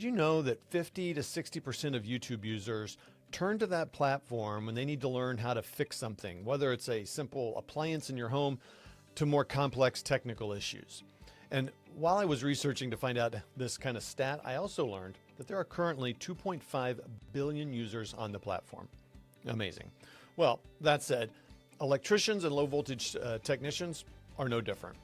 did you know that 50 to 60% of YouTube users turn to that platform when they need to learn how to fix something, whether it's a simple appliance in your home to more complex technical issues? And while I was researching to find out this kind of stat, I also learned that there are currently 2.5 billion users on the platform. Amazing. Well, that said, electricians and low voltage technicians are no different.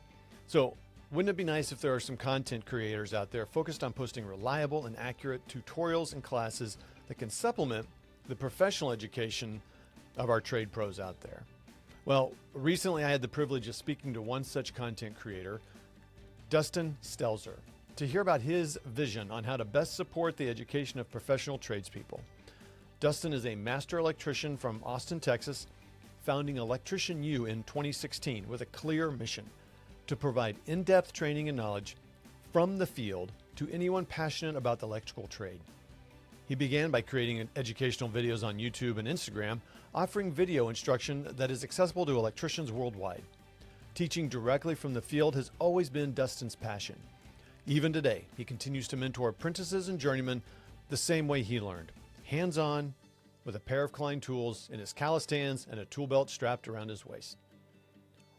So wouldn't it be nice if there are some content creators out there focused on posting reliable and accurate tutorials and classes that can supplement the professional education of our trade pros out there? Well, recently I had the privilege of speaking to one such content creator, Dustin Stelzer, to hear about his vision on how to best support the education of professional tradespeople. Dustin is a master electrician from Austin, Texas, founding Electrician U in 2016 with a clear mission to provide in-depth training and knowledge from the field to anyone passionate about the electrical trade. He began by creating educational videos on YouTube and Instagram, offering video instruction that is accessible to electricians worldwide. Teaching directly from the field has always been Dustin's passion. Even today, he continues to mentor apprentices and journeymen the same way he learned, hands-on, with a pair of Klein tools in his calloused hands and a tool belt strapped around his waist.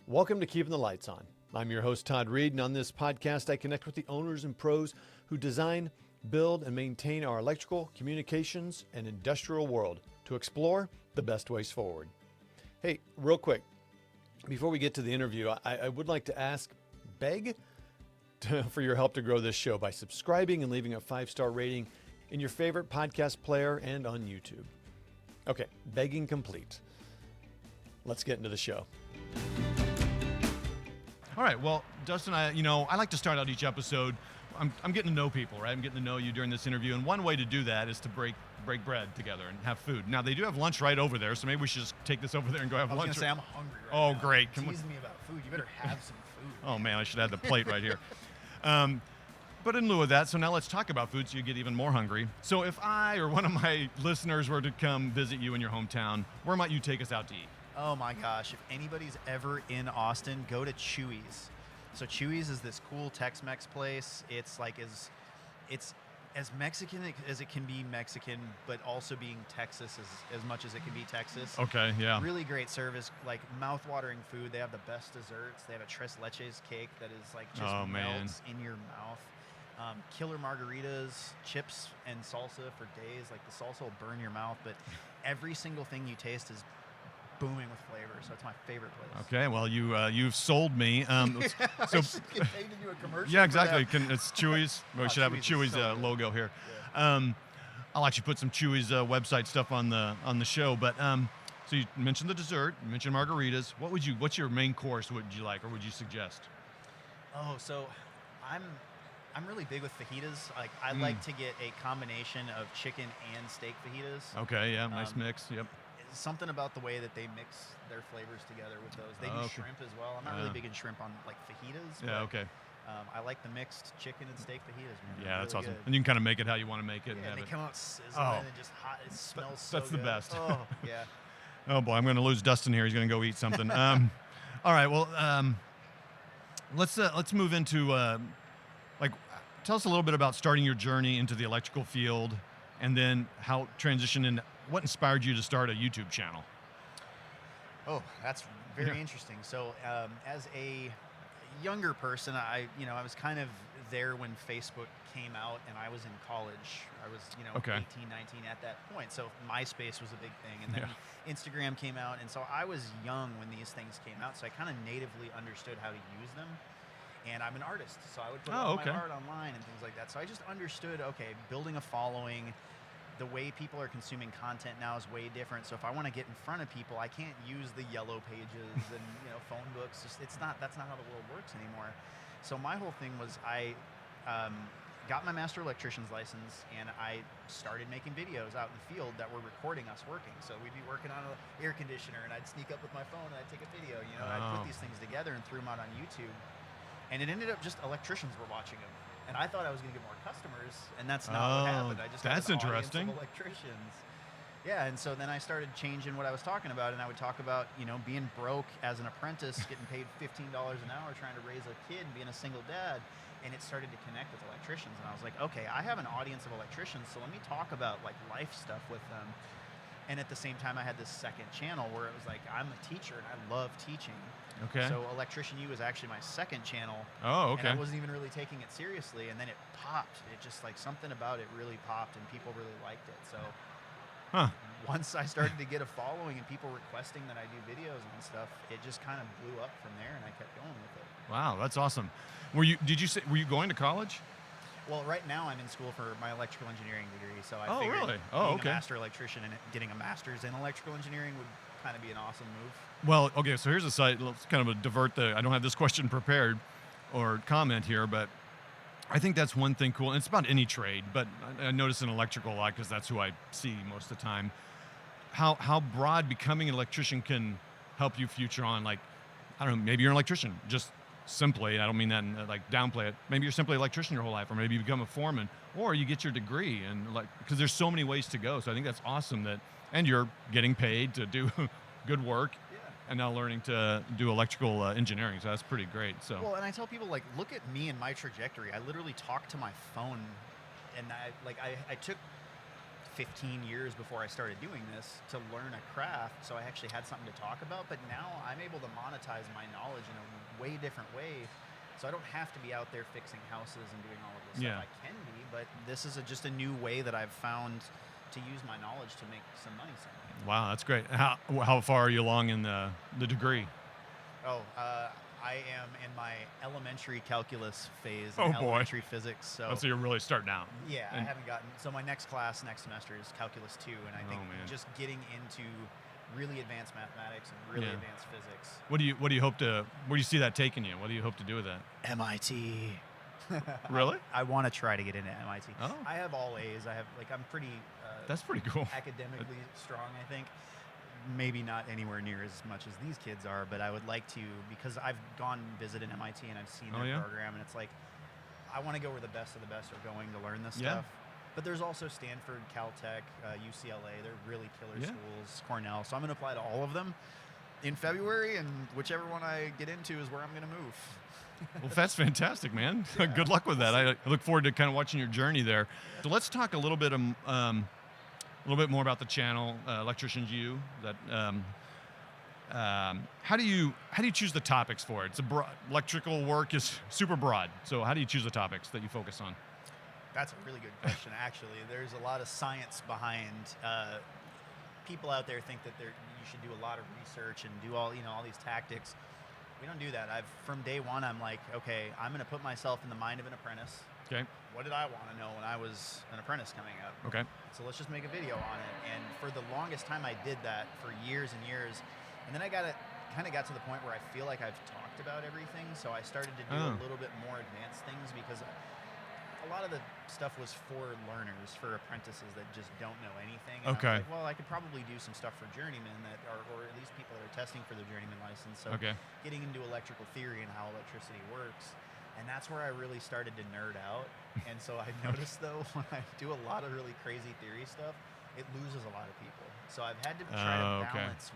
Welcome to Keeping the Lights On. I'm your host, Todd Reed, and on this podcast, I connect with the owners and pros who design, build, and maintain our electrical, communications, and industrial world to explore the best ways forward. Hey, real quick, before we get to the interview, I would like to beg for your help to grow this show by subscribing and leaving a 5-star rating in your favorite podcast player and on YouTube. Okay, begging complete. Let's get into the show. All right, well, Dustin, I like to start out each episode. I'm getting to know people, right? I'm getting to know you during this interview, and one way to do that is to break bread together and have food. Now, they do have lunch right over there, so maybe we should just take this over there and go have lunch. I was going to say, I'm hungry right now. Oh, great. Tease me about food. You better have some food. Oh, man, I should have the plate right here. But in lieu of that, so now let's talk about food so you get even more hungry. So if I or one of my listeners were to come visit you in your hometown, where might you take us out to eat? Oh, my gosh. If anybody's ever in Austin, go to Chewy's. So Chewy's is this cool Tex-Mex place. It's like it's as Mexican as it can be Mexican, but also being Texas as much as it can be Texas. Okay, yeah. Really great service, like mouth-watering food. They have the best desserts. They have a tres leches cake that is like just melts in your mouth. Killer margaritas, chips, and salsa for days. Like the salsa will burn your mouth, but every single thing you taste is booming with flavor, so it's my favorite place. Okay, well, you've sold me. So I should get paid to do a commercial. Yeah, exactly. It's Chewy's. We should have a Chewy's so logo here. Yeah. I'll actually put some Chewy's website stuff on the show. But so you mentioned the dessert, you mentioned margaritas. What's your main course? What would you like, or would you suggest? Oh, so I'm really big with fajitas. Like I like to get a combination of chicken and steak fajitas. Okay, yeah, nice mix. Yep. Something about the way that they mix their flavors together with those. They do shrimp as well. I'm not really big in shrimp on like fajitas. Yeah, okay. I like the mixed chicken and steak fajitas, man. Yeah, that's really awesome. Good. And you can kind of make it how you want to make it. Yeah, and they come out sizzling and just hot. It smells so That's good. the best. Oh, yeah. Oh, boy, I'm going to lose Dustin here. He's going to go eat something. All right, well, let's move into, tell us a little bit about starting your journey into the electrical field and then how transition and what inspired you to start a YouTube channel? Oh, that's very interesting. So as a younger person, I was kind of there when Facebook came out and I was in college. I was, 18, 19 at that point. So MySpace was a big thing. And then Instagram came out. And so I was young when these things came out. So I kind of natively understood how to use them. And I'm an artist. So I would put all my art online and things like that. So I just understood, okay, building a following, the way people are consuming content now is way different. So if I want to get in front of people, I can't use the yellow pages and phone books. That's not how the world works anymore. So my whole thing was I got my master electrician's license and I started making videos out in the field that were recording us working. So we'd be working on an air conditioner and I'd sneak up with my phone and I'd take a video. I'd put these things together and threw them out on YouTube. And it ended up just electricians were watching them. And I thought I was going to get more customers, and that's not what happened. I just got an audience of electricians. Yeah, and so then I started changing what I was talking about, and I would talk about, being broke as an apprentice, getting paid $15 an hour, trying to raise a kid, and being a single dad, and it started to connect with electricians, and I was like, okay, I have an audience of electricians, so let me talk about like life stuff with them. And at the same time, I had this second channel where it was like, I'm a teacher and I love teaching. Okay. So Electrician U was actually my second channel. Oh, okay. And I wasn't even really taking it seriously, and then it popped. It just like something about it really popped, and people really liked it. So once I started to get a following and people requesting that I do videos and stuff, it just kind of blew up from there, and I kept going with it. Wow, that's awesome. Were you going to college? Well, right now I'm in school for my electrical engineering degree, so I figured really? being a master electrician and getting a master's in electrical engineering would kind of be an awesome move. Well, okay, so here's a side. Let's kind of divert I don't have this question prepared or comment here, but I think that's one thing cool. And it's about any trade, but I notice in electrical a lot because that's who I see most of the time. How broad becoming an electrician can help you future on. Like, I don't know, maybe you're an electrician, just simply, and I don't mean that in, like downplay it. Maybe you're simply an electrician your whole life, or maybe you become a foreman, or you get your degree, and because there's so many ways to go. So I think that's awesome and you're getting paid to do good work. And now learning to do electrical engineering, so that's pretty great. So well, and I tell people, like, look at me and my trajectory. I literally talk to my phone, and I took 15 years before I started doing this to learn a craft, so I actually had something to talk about. But now I'm able to monetize my knowledge in a way different way, so I don't have to be out there fixing houses and doing all of this stuff. I can be, but this is just a new way that I've found to use my knowledge to make some money someday. Wow, that's great. How far are you along in the degree? I am in my elementary calculus phase, elementary physics. So you're really starting out. Yeah, I haven't gotten. So my next class next semester is calculus 2, and I think just getting into really advanced mathematics and really advanced physics. What do you where do you see that taking you? What do you hope to do with that? MIT. Really? I want to try to get into MIT. Oh. I have all A's. I'm pretty. That's pretty cool. Academically strong, I think. Maybe not anywhere near as much as these kids are, but I would like to, because I've gone and visited MIT and I've seen their program, and it's like, I want to go where the best of the best are going to learn this stuff. But there's also Stanford, Caltech, UCLA. They're really killer schools. Cornell. So I'm going to apply to all of them in February, and whichever one I get into is where I'm going to move. Well, that's fantastic, man. Good luck with that. I look forward to kind of watching your journey there. So let's talk a little bit more about the channel, Electricians U. How do you choose the topics for it? It's electrical work is super broad. So how do you choose the topics that you focus on? That's a really good question, actually. There's a lot of science behind. People out there think that you should do a lot of research and do all these tactics. We don't do that. From day one, I'm like, okay, I'm going to put myself in the mind of an apprentice. Okay. What did I want to know when I was an apprentice coming up? Okay. So let's just make a video on it. And for the longest time, I did that for years and years. And then I kind of got to the point where I feel like I've talked about everything. So I started to do a little bit more advanced things, because a lot of the stuff was for learners, for apprentices that just don't know anything. And I was like, well, I could probably do some stuff for journeymen or at least people that are testing for the journeyman license. So getting into electrical theory and how electricity works. And that's where I really started to nerd out. And so I noticed, though, when I do a lot of really crazy theory stuff, it loses a lot of people. So I've had to try to balance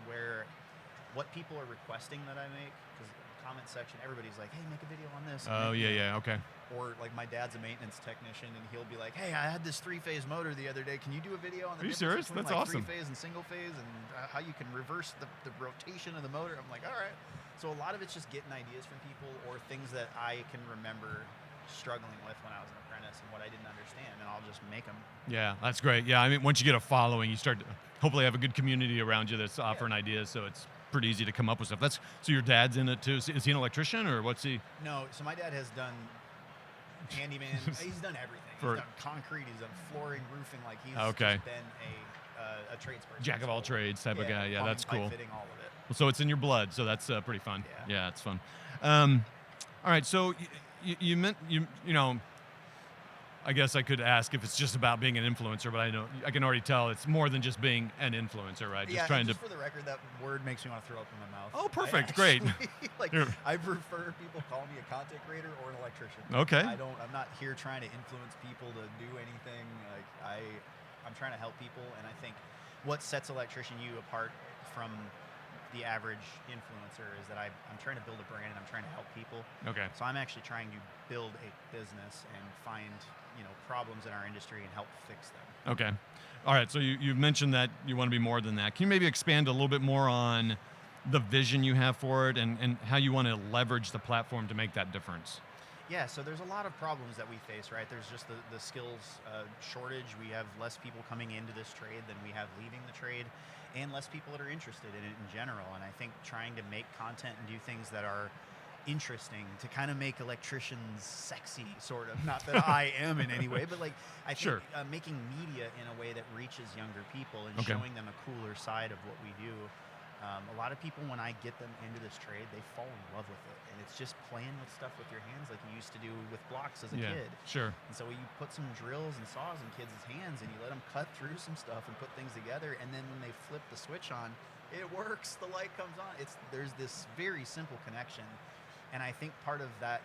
what people are requesting that I make, because comment section, everybody's like, hey, make a video on this. Okay. Or like my dad's a maintenance technician, and he'll be like, hey, I had this 3-phase motor the other day. Can you do a video on the difference between awesome. 3-phase and single phase, and how you can reverse the rotation of the motor? I'm like, all right. So a lot of it's just getting ideas from people or things that I can remember struggling with when I was an apprentice and what I didn't understand, and I'll just make them. Yeah, that's great. Yeah, I mean, once you get a following, you start to hopefully have a good community around you that's offering ideas, so it's pretty easy to come up with stuff. So your dad's in it too. Is he an electrician, or what's he? No, so my dad has done handyman. He's done everything. He's done concrete. He's done flooring, roofing. Like he's just been a tradesperson. Jack of all trades type of guy. Yeah, plumbing, that's cool. pipe fitting, all of it. So it's in your blood. So that's pretty fun. Yeah, it's fun. All right. So you meant you know. I guess I could ask if it's just about being an influencer, but I can already tell it's more than just being an influencer, right? Just trying to. For the record, that word makes me want to throw up in my mouth. Oh, perfect, great. I prefer people call me a content creator or an electrician. Okay. I'm not here trying to influence people to do anything. I'm trying to help people, and I think what sets Electrician U apart from the average influencer is that I'm trying to build a brand and I'm trying to help people. Okay. So I'm actually trying to build a business and find, problems in our industry and help fix them. Okay. All right. So you've mentioned that you want to be more than that. Can you maybe expand a little bit more on the vision you have for it and how you want to leverage the platform to make that difference? Yeah, so there's a lot of problems that we face, right? There's just the skills shortage. We have less people coming into this trade than we have leaving the trade, and less people that are interested in it in general. And I think trying to make content and do things that are interesting to kind of make electricians sexy, sort of. Not that I am in any way, but like I think Sure. Making media in a way that reaches younger people and Okay. showing them a cooler side of what we do. A lot of people, when I get them into this trade, they fall in love with it. And it's just playing with stuff with your hands like you used to do with blocks as a Yeah. kid. Sure. And so you put some drills and saws in kids' hands and you let them cut through some stuff and put things together. And then when they flip the switch on, it works. The light comes on. There's this very simple connection. And I think part of that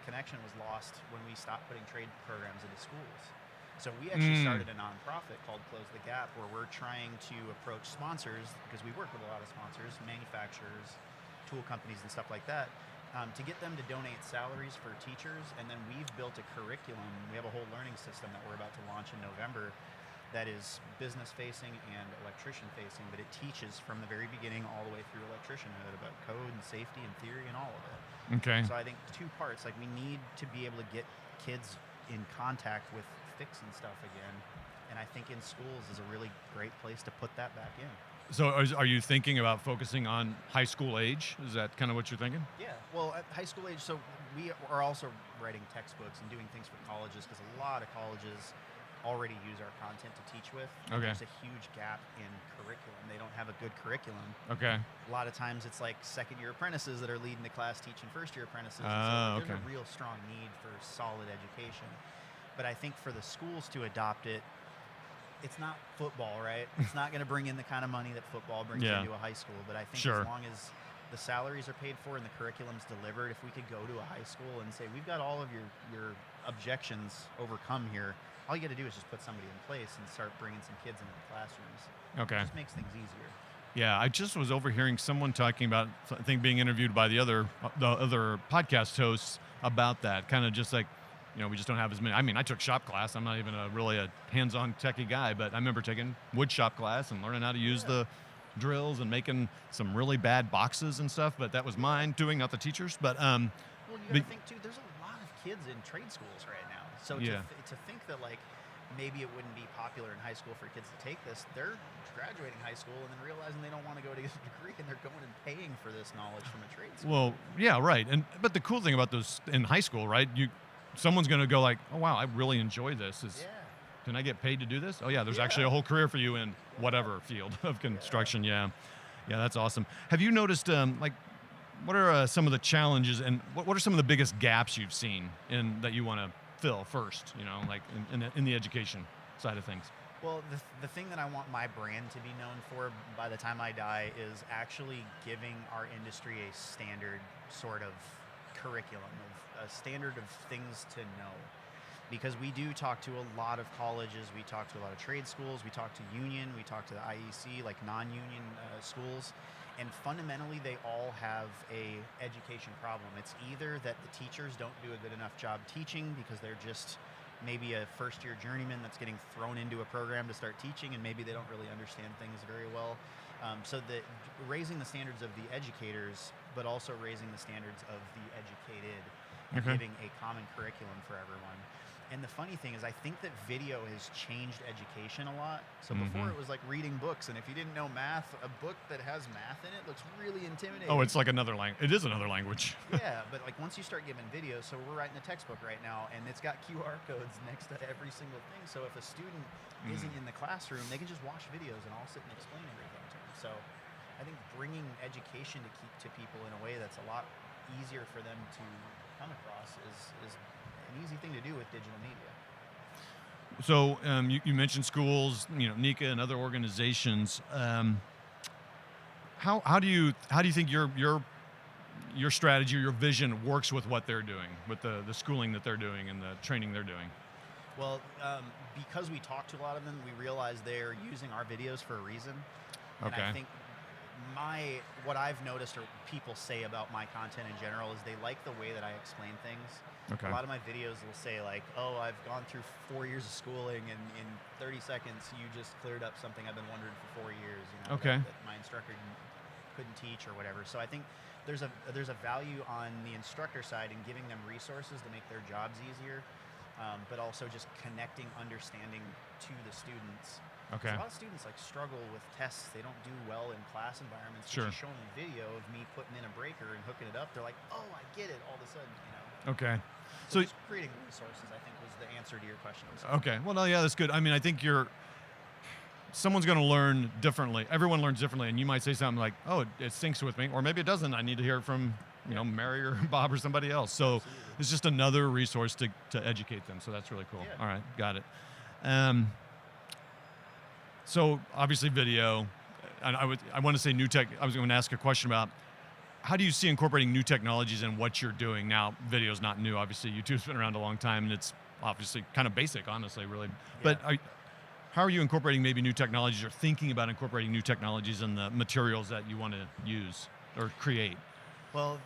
connection was lost when we stopped putting trade programs into schools. So we actually started a nonprofit called Close the Gap, where we're trying to approach sponsors, because we work with a lot of sponsors, manufacturers, tool companies and stuff like that, to get them to donate salaries for teachers. And then we've built a curriculum. We have a whole learning system that we're about to launch in November that is business facing and electrician facing, but it teaches from the very beginning all the way through electricianhood about code and safety and theory and all of it. Okay. So I think two parts, like we need to be able to get kids in contact with fixing stuff again. And I think in schools is a really great place to put that back in. So are you thinking about focusing on high school age? Is that kind of what you're thinking? Yeah, well, at high school age, so we are also writing textbooks and doing things for colleges, because a lot of colleges already use our content to teach with. Okay. There's a huge gap in curriculum. They don't have a good curriculum. Okay. A lot of times it's like second-year apprentices that are leading the class teaching first-year apprentices. Oh, and so there's okay. a real strong need for solid education. But I think for the schools to adopt it, it's not football, right? It's not going to bring in the kind of money that football brings Yeah. into a high school. But I think Sure. as long as the salaries are paid for and the curriculum's delivered, if we could go to a high school and say, we've got all of your objections overcome here, all you got to do is just put somebody in place and start bringing some kids into the classrooms. Okay. It just makes things easier. Yeah, I just was overhearing someone talking about, I think, being interviewed by the other podcast hosts about that. Kind of just like, we just don't have as many. I mean, I took shop class. I'm not even really a hands-on techie guy, but I remember taking wood shop class and learning how to use the drills and making some really bad boxes and stuff. But that was mine doing, not the teachers. But well, you got to think too. There's a lot of kids in trade schools right now. So Yeah. to think that like maybe it wouldn't be popular in high school for kids to take this, they're graduating high school and then realizing they don't want to go to get a degree, and they're going and paying for this knowledge from a trade school. Well, yeah, right. But the cool thing about those in high school, right? Someone's going to go like, oh wow, I really enjoy this. Yeah. Can I get paid to do this? Oh yeah, there's Yeah. actually a whole career for you in whatever field of construction. Yeah, that's awesome. Have you noticed what are some of the challenges and what are some of the biggest gaps you've seen in that you want to fill first? Like in the education side of things. Well, the thing that I want my brand to be known for by the time I die is actually giving our industry a standard sort of curriculum, a standard of things to know. Because we do talk to a lot of colleges, we talk to a lot of trade schools, we talk to union, we talk to the IEC, like non-union schools, and fundamentally they all have a education problem. It's either that the teachers don't do a good enough job teaching because they're just maybe a first-year journeyman that's getting thrown into a program to start teaching, and maybe they don't really understand things very well. So raising the standards of the educators, but also raising the standards of the educated, and giving a common curriculum for everyone. And the funny thing is, I think that video has changed education a lot. So before it was like reading books, and if you didn't know math, a book that has math in it looks really intimidating. Oh, it's like another language. It is another language. Yeah, but like once you start giving videos, so we're writing a textbook right now, and it's got QR codes next to every single thing. So if a student isn't in the classroom, they can just watch videos, and I'll sit and explain everything to them. So I think bringing education to people in a way that's a lot easier for them to come across is an easy thing to do with digital media. So you mentioned schools, NICA and other organizations. How do you think your strategy or your vision works with what they're doing, with the schooling that they're doing and the training they're doing? Well, because we talk to a lot of them, we realize they're using our videos for a reason. And Okay. I think what I've noticed or people say about my content in general is they like the way that I explain things. Okay. A lot of my videos will say like, oh, I've gone through 4 years of schooling and in 30 seconds you just cleared up something I've been wondering for 4 years, Okay. that my instructor couldn't teach or whatever. So I think there's a value on the instructor side in giving them resources to make their jobs easier, but also just connecting understanding to the students. Okay. A lot of students like struggle with tests. They don't do well in class environments. Sure. But you show them a video of me putting in a breaker and hooking it up. They're like, oh, I get it all of a sudden, Okay. So So just creating resources, I think, was the answer to your question. okay. Well, no, yeah, that's good. I mean, I think someone's going to learn differently. Everyone learns differently, and you might say something like, "Oh, it syncs with me," or maybe it doesn't. I need to hear it from Mary or Bob or somebody else. So Absolutely. it's just another resource to educate them. So that's really cool. Yeah. All right, got it. So obviously video, and I want to say new tech. I was going to ask a question about how do you see incorporating new technologies in what you're doing now? Video's not new, obviously. YouTube's been around a long time, and it's obviously kind of basic, honestly, really. But how are you incorporating maybe new technologies or thinking about incorporating new technologies in the materials that you want to use or create? Well,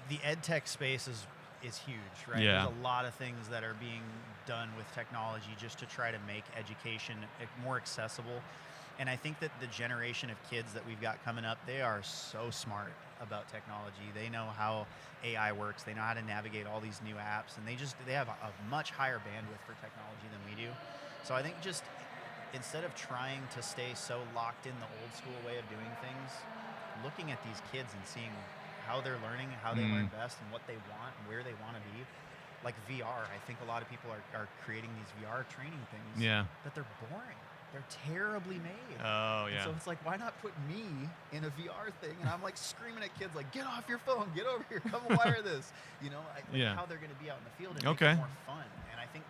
the ed tech space is huge, right? Yeah. There's a lot of things that are being done with technology just to try to make education more accessible. And I think that the generation of kids that we've got coming up, they are so smart about technology. They know how AI works. They know how to navigate all these new apps, and they have a much higher bandwidth for technology than we do. So I think just instead of trying to stay so locked in the old school way of doing things, looking at these kids and seeing how they're learning, how they learn best, and what they want, and where they want to be. Like VR, I think a lot of people are creating these VR training things. Yeah. But they're boring. They're terribly made. Oh, And yeah. so it's like, why not put me in a VR thing? And I'm like screaming at kids, like, get off your phone, get over here, come wire this. How they're going to be out in the field and make it more fun. And I think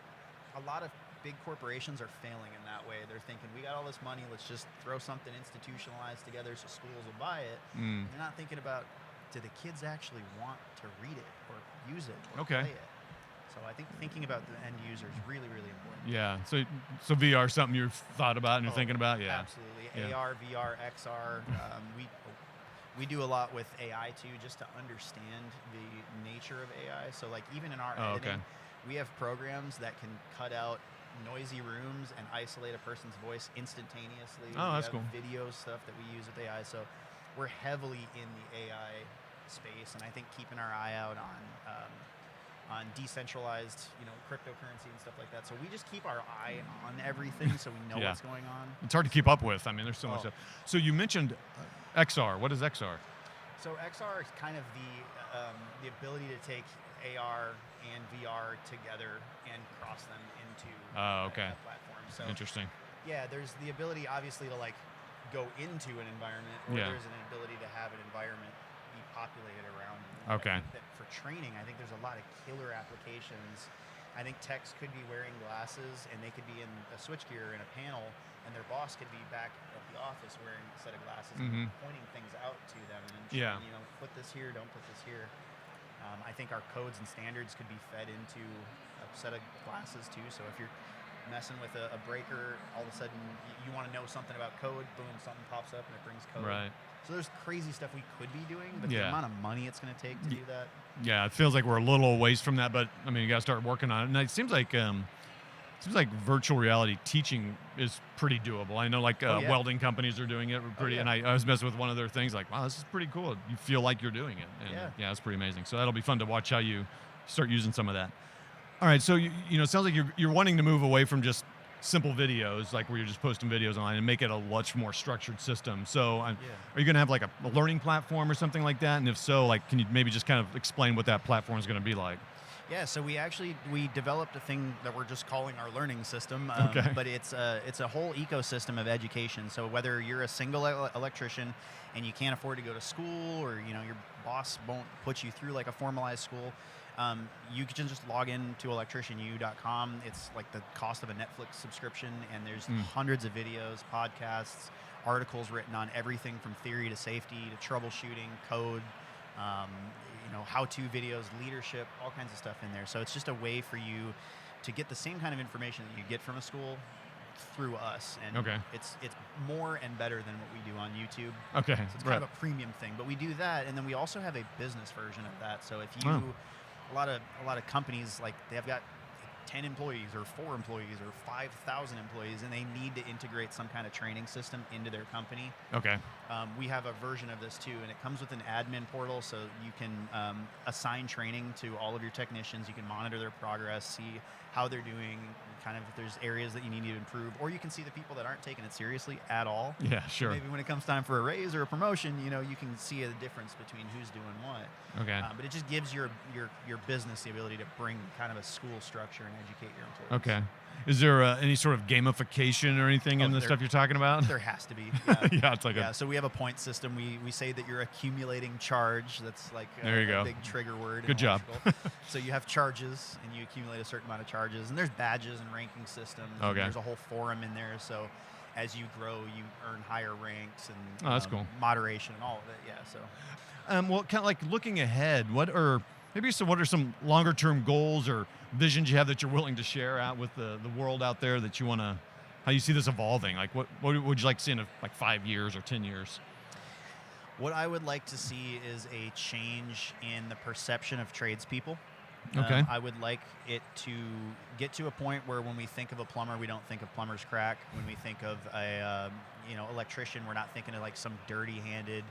a lot of big corporations are failing in that way. They're thinking, we got all this money, let's just throw something institutionalized together so schools will buy it. They're not thinking about, do the kids actually want to read it or use it or play it? So I think thinking about the end user is really, really important. Yeah. So VR is something you've thought about and you're thinking about? Yeah. Absolutely. Yeah. AR, VR, XR. We do a lot with AI too, just to understand the nature of AI. So like even in our editing, we have programs that can cut out noisy rooms and isolate a person's voice instantaneously. Oh, that's we have cool. Video stuff that we use with AI. So we're heavily in the AI space, and I think keeping our eye out on decentralized, cryptocurrency and stuff like that. So we just keep our eye on everything, so we know what's going on. It's hard to keep up with. I mean, there's so much stuff. So you mentioned XR. What is XR? So XR is kind of the ability to take AR and VR together and cross them into a platform. So Interesting. yeah, there's the ability obviously to like go into an environment, or there's an ability to have an environment be populated around you. Okay. I think that for training, I think there's a lot of killer applications. I think techs could be wearing glasses, and they could be in a switchgear in a panel, and their boss could be back at the office wearing a set of glasses and pointing things out to them and showing, put this here, don't put this here. I think our codes and standards could be fed into a set of glasses too. So if you're messing with a breaker, all of a sudden you want to know something about code, boom, something pops up and it brings code. Right. So there's crazy stuff we could be doing, but the amount of money it's going to take to do that. Yeah, it feels like we're a little ways from that, but I mean, you got to start working on it. And it seems like virtual reality teaching is pretty doable. I know welding companies are doing it pretty, and I was messing with one of their things like, wow, this is pretty cool. You feel like you're doing it. And yeah, it's pretty amazing. So that'll be fun to watch how you start using some of that. All right, so it sounds like you're wanting to move away from just simple videos, like where you're just posting videos online, and make it a much more structured system. So are you going to have like a learning platform or something like that? And if so, like, can you maybe just kind of explain what that platform is going to be like? Yeah, so we developed a thing that we're just calling our learning system, but it's a whole ecosystem of education. So whether you're a single electrician and you can't afford to go to school, or your boss won't put you through like a formalized school, you can just log in to electricianu.com. It's like the cost of a Netflix subscription, and there's hundreds of videos, podcasts, articles written on everything from theory to safety to troubleshooting, code, how-to videos, leadership, all kinds of stuff in there. So it's just a way for you to get the same kind of information that you get from a school through us, and Okay. it's more and better than what we do on YouTube. Okay. So it's kind of a premium thing, but we do that, and then we also have a business version of that. So if you, a lot of companies, like, they've got 10 employees or 4 employees or 5,000 employees, and they need to integrate some kind of training system into their company. Okay. We have a version of this too, and it comes with an admin portal, so you can assign training to all of your technicians. You can monitor their progress, see how they're doing, kind of if there's areas that you need to improve, or you can see the people that aren't taking it seriously at all. Yeah, sure. Maybe when it comes time for a raise or a promotion, you can see the difference between who's doing what. Okay. But it just gives your business the ability to bring kind of a school structure and educate your employees. Okay. Is there any sort of gamification or anything in the stuff you're talking about? There has to be. Yeah, yeah, it's like so we have a point system. We say that you're accumulating charge. That's like there you go. A big trigger word. Good job. So you have charges, and you accumulate a certain amount of charges. And there's badges and ranking systems. Okay. And there's a whole forum in there. So as you grow, you earn higher ranks and that's cool. Moderation and all of it. Yeah. So. Well, kind of like looking ahead, what are some longer term goals or visions you have that you're willing to share out with the world out there that you want to, how you see this evolving? Like what would you like to see in like 5 years or 10 years? What I would like to see is a change in the perception of tradespeople. Okay. I would like it to get to a point where when we think of a plumber, we don't think of plumber's crack. When we think of a electrician, we're not thinking of like some dirty-handed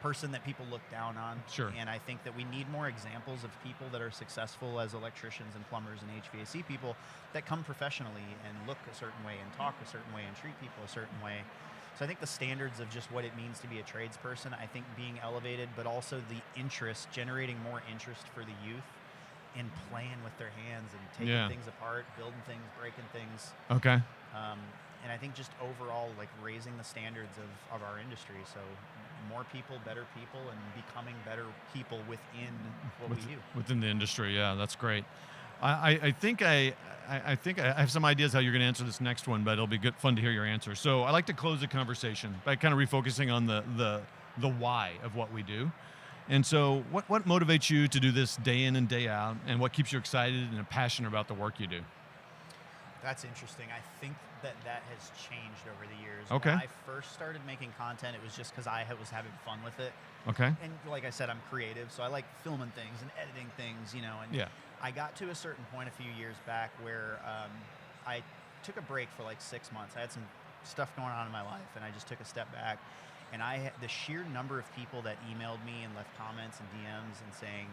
person that people look down on. Sure. And I think that we need more examples of people that are successful as electricians and plumbers and HVAC people that come professionally and look a certain way and talk a certain way and treat people a certain way. So I think the standards of just what it means to be a tradesperson, I think being elevated, but also the interest, generating more interest for the youth in playing with their hands and taking things apart, building things, breaking things. Okay. And I think just overall, like, raising the standards of our industry. So more people, better people, and becoming better people within what we do. Within the industry, yeah, that's great. I think I have some ideas how you're going to answer this next one, but it'll be fun to hear your answer. So I like to close the conversation by kind of refocusing on the why of what we do. And so what motivates you to do this day in and day out, and what keeps you excited and passionate about the work you do? That's interesting. I think that has changed over the years. Okay. When I first started making content, it was just because I was having fun with it. Okay. And like I said, I'm creative, so I like filming things and editing things, and I got to a certain point a few years back where I took a break for like 6 months. I had some stuff going on in my life, and I just took a step back. And the sheer number of people that emailed me and left comments and DMs and saying,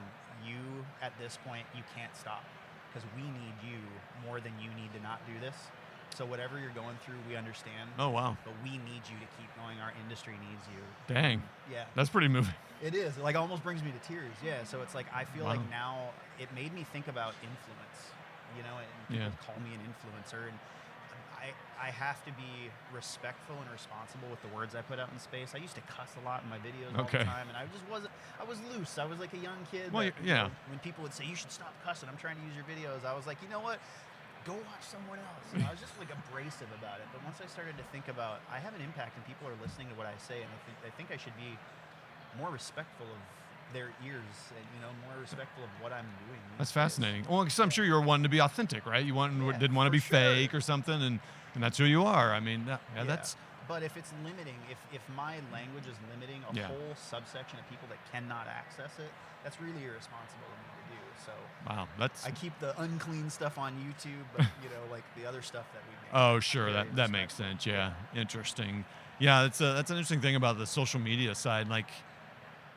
you, at this point, you can't stop because we need you more than you need to not do this. So whatever you're going through, we understand. Oh, wow. But we need you to keep going. Our industry needs you. Dang. Yeah. That's pretty moving. It is. It almost brings me to tears. Yeah. So it's like, I feel Wow. like now it made me think about influence, and people call me an influencer. And I have to be respectful and responsible with the words I put out in space. I used to cuss a lot in my videos all the time, and I was loose. I was like a young kid. Well, When people would say, you should stop cussing, I'm trying to use your videos, I was like, you know what? Go watch someone else. And I was just like abrasive about it. But once I started to think about, I have an impact and people are listening to what I say, and I think I should be more respectful of their ears and more respectful of what I'm doing. That's fascinating. Well, because I'm sure you were wanting to be authentic, right? You didn't want to be fake or something, and that's who you are. I mean, that's. But if it's limiting, if my language is limiting a whole subsection of people that cannot access it, that's really irresponsible of me to do. So wow, I keep the unclean stuff on YouTube, but like the other stuff that we make. Oh, sure, that makes sense. Yeah, interesting. Yeah, that's an interesting thing about the social media side. Like,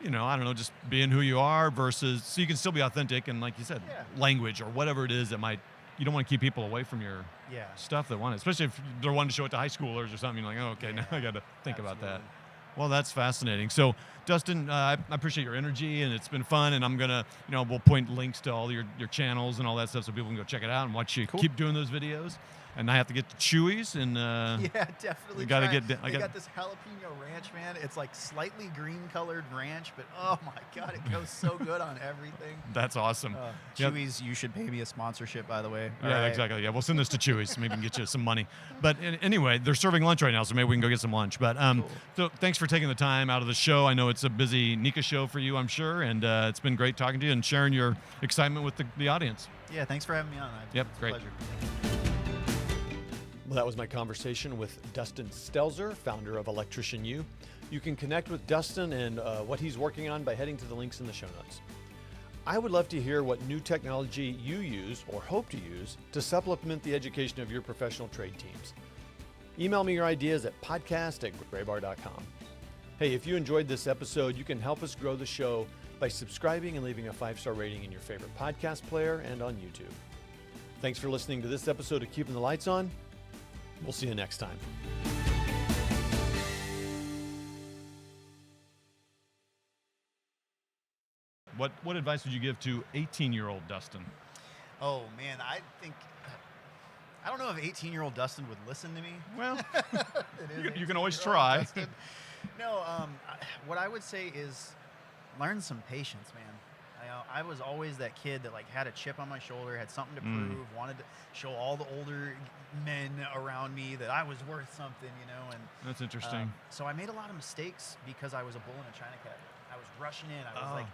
I don't know, just being who you are versus, so you can still be authentic and, like you said, language or whatever it is that you don't want to keep people away from your stuff that want it, especially if they're wanting to show it to high schoolers or something. You're like, oh, okay, now I got to think about that. Well, that's fascinating. So, Dustin, I appreciate your energy, and it's been fun. And I'm gonna, we'll point links to all your channels and all that stuff, so people can go check it out and watch you keep doing those videos. And I have to get to Chewy's, and yeah, definitely. Got to get. I got this jalapeno ranch, man. It's like slightly green-colored ranch, but oh my god, it goes so good on everything. That's awesome. Chewy's, you should pay me a sponsorship, by the way. Yeah, exactly. Yeah, we'll send this to Chewy's. Maybe we can get you some money. But anyway, they're serving lunch right now, so maybe we can go get some lunch. But cool. So thanks for taking the time out of the show. I know it's a busy NECA show for you, I'm sure, and it's been great talking to you and sharing your excitement with the audience. Yeah, thanks for having me on. Yep, It's a great. pleasure. Well, that was my conversation with Dustin Stelzer, founder of Electrician U. You can connect with Dustin and what he's working on by heading to the links in the show notes. I would love to hear what new technology you use or hope to use to supplement the education of your professional trade teams. Email me your ideas at podcast@graybar.com. Hey, if you enjoyed this episode, you can help us grow the show by subscribing and leaving a 5-star rating in your favorite podcast player and on YouTube. Thanks for listening to this episode of Keeping the Lights On. We'll see you next time. What advice would you give to 18-year-old Dustin? Oh man, I don't know if 18-year-old Dustin would listen to me. Well, It is you can always 18-year-old try. Dustin. No, what I would say is learn some patience, man. I was always that kid that like had a chip on my shoulder, had something to prove, wanted to show all the older men around me that I was worth something, and That's interesting. so I made a lot of mistakes because I was a bull in a china cabinet. I was rushing in. I was like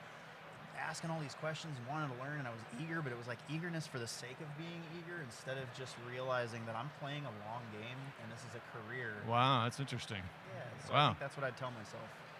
asking all these questions and wanting to learn, and I was eager, but it was like eagerness for the sake of being eager instead of just realizing that I'm playing a long game and this is a career. Wow, that's interesting. Yeah, so I Wow. think that's what I'd tell myself.